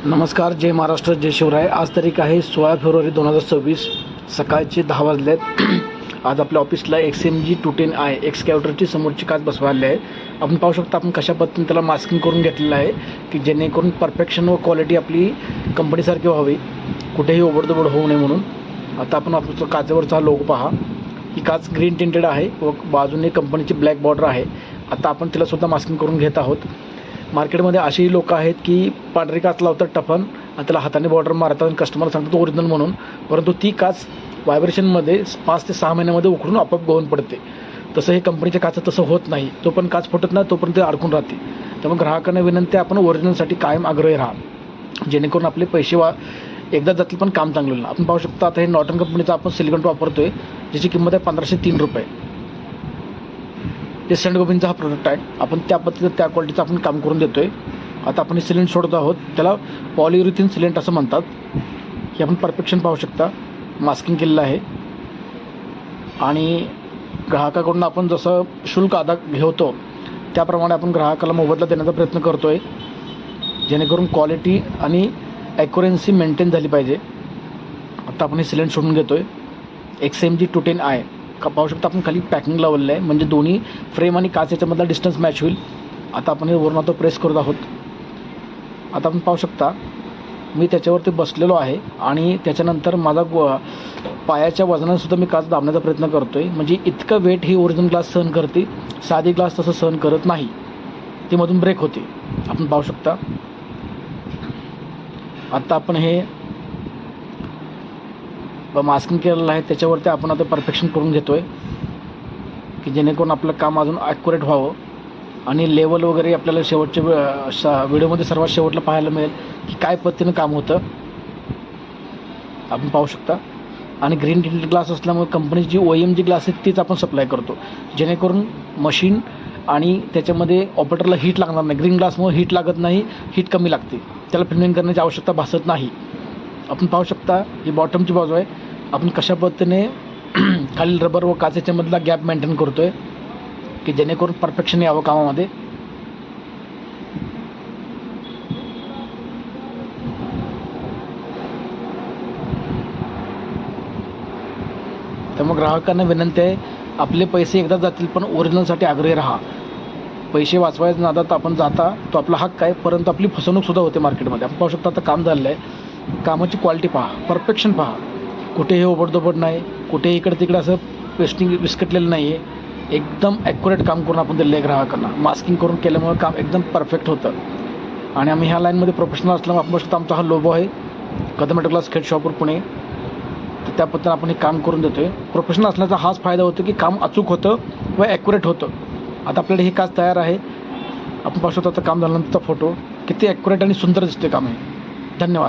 नमस्कार, जय महाराष्ट्र, जय शिवराय. आज तारीख आहे 16 फेब्रुवारी 2026. सकाळचे 10 वाजले आहेत. आज आपल्या ऑफिसला XMG 210i एक्सकॅव्हेटरची समोरची काच बसवायला आहे. आपण पाहू शकता आपण कशा पद्धतीने त्याला मास्किंग करून घेतलेलं आहे की जेणेकरून परफेक्शन व क्वालिटी आपली कंपनीसारखी व्हावी, कुठेही ओबडधोबड होऊ नये म्हणून. आता आपण आपलं काचेवरचा लोगो पहा. ही काच ग्रीन टिंटेड आहे व बाजूने कंपनीची ब्लॅक बॉर्डर आहे. आता आपण तिलासुद्धा मास्किंग करून घेत आहोत. मार्केटमध्ये असेही लोक आहेत की पांढरी काच लावतात टफन आणि त्याला हाताने बॉर्डर मारतात आणि कस्टमर सांगतात ओरिजिनल म्हणून, परंतु ती काच व्हायब्रेशनमध्ये 5 ते 6 महिन्यामध्ये उखडून आपोआप गळून पडते. तसं हे कंपनीच्या काचं तसं होत नाही. तो पण काच फुटत नाही, तोपर्यंत ते अडकून राहते. त्यामुळे ग्राहकांना विनंती आहे, आपण ओरिजिनलसाठी कायम आग्रही राहा, जेणेकरून आपले पैसे एकदा जातील पण काम चांगलं होईल. आपण पाहू शकता आता हे नॉर्टन कंपनीचा आपण सिलिकॉन वापरतोय, ज्याची किंमत आहे 1503 रुपये. ते सेंट गोबिनचा हा प्रोडक्ट आहे. आपण त्या पद्धतीनं त्या क्वालिटीचं आपण काम करून देतो आहे. आता आपण हे सिलेंट सोडत आहोत. त्याला पॉलियुरिथिन सिलेंट असं म्हणतात. हे आपण परफेक्शन पाहू शकता, मास्किंग केलेलं आहे. आणि ग्राहकाकडून आपण जसं शुल्क अदा घेतो त्याप्रमाणे आपण ग्राहकाला मोबदला देण्याचा प्रयत्न करतो आहे, जेणेकरून क्वालिटी आणि ॲक्युरन्सी मेंटेन झाली पाहिजे. आता आपण हे सिलेंट सोडून घेतो आहे. XMG 210i का पाहू शकता आपण खाली पॅकिंग लावलेलं आहे, म्हणजे दोन्ही फ्रेम आणि काच याच्यामधला डिस्टन्स मॅच होईल. आता आपण हे वरून आता प्रेस करत आहोत. आता आपण पाहू शकता मी त्याच्यावरती बसलेलो आहे आणि त्याच्यानंतर माझा पायाच्या वजनानेसुद्धा मी काच दाबण्याचा प्रयत्न करतो आहे, म्हणजे इतकं वेट ही ओरिजिनल ग्लास सहन करते. साधी ग्लास तसं सहन करत नाही, ती मधून ब्रेक होते. आपण पाहू शकता. आता आपण हे मास्किंग केलेलं आहे त्याच्यावरती आपण आता परफेक्शन करून घेतो आहे की जेणेकरून आपलं काम अजून ॲक्युरेट व्हावं आणि लेवल वगैरे आपल्याला शेवटच्या व्हिडिओमध्ये सर्वात शेवटला पाहायला मिळेल की काय पद्धतीनं काम होतं. आपण पाहू शकता. आणि ग्रीन टिंटेड ग्लास असल्यामुळे कंपनीची जी OEM जी ग्लास आहे तीच आपण सप्लाय करतो, जेणेकरून मशीन आणि त्याच्यामध्ये ऑपरेटरला हीट लागणार नाही. ग्रीन ग्लासमुळे हीट लागत नाही, हीट कमी लागते, त्याला फिल्मिंग करण्याची आवश्यकता भासत नाही. आपण पाहू शकता ही बॉटमची बाजू आहे. आपण कशा पद्धतीने खालील रबर व काचेच्यामधला गॅप मेंटेन करतो आहे की जेणेकरून परफेक्शन यावं कामामध्ये. त्यामुळे ग्राहकांना विनंती आहे, आपले पैसे एकदा जातील पण ओरिजिनलसाठी आग्रही राहा. पैसे वाचवायच्या नादात आपण जाता, तो आपला हक्क आहे, परंतु आपली फसवणूकसुद्धा होते मार्केटमध्ये. आपण पाहू शकता आता काम झालेलं आहे. कामाची क्वालिटी पहा, परफेक्शन पहा, कुठेही ओबडधोबड नाही, कुठेही इकडे तिकडे असं पेस्टिंग विस्कटलेलं नाही आहे. एकदम ॲक्युरेट काम करून आपण दिलं आहे ग्राहकांना. मास्किंग करून केल्यामुळे काम एकदम परफेक्ट होतं. आणि आम्ही ह्या लाईनमध्ये प्रोफेशनल असल्यामुळे आपण शकता आमचा हा लोगो आहे कदम ग्लास खेड शॉपूर पुणे. तर त्या पद्धतीनं आपण हे काम करून देतो आहे. प्रोफेशनल असल्याचा हाच फायदा होतो की काम अचूक होतं व ॲक्युरेट होतं. आता आपल्याला ही काच तयार आहे. आपण पाहू शकतो आता काम झाल्यानंतरचा फोटो किती ॲक्युरेट आणि सुंदर दिसते काम आहे. धन्यवाद.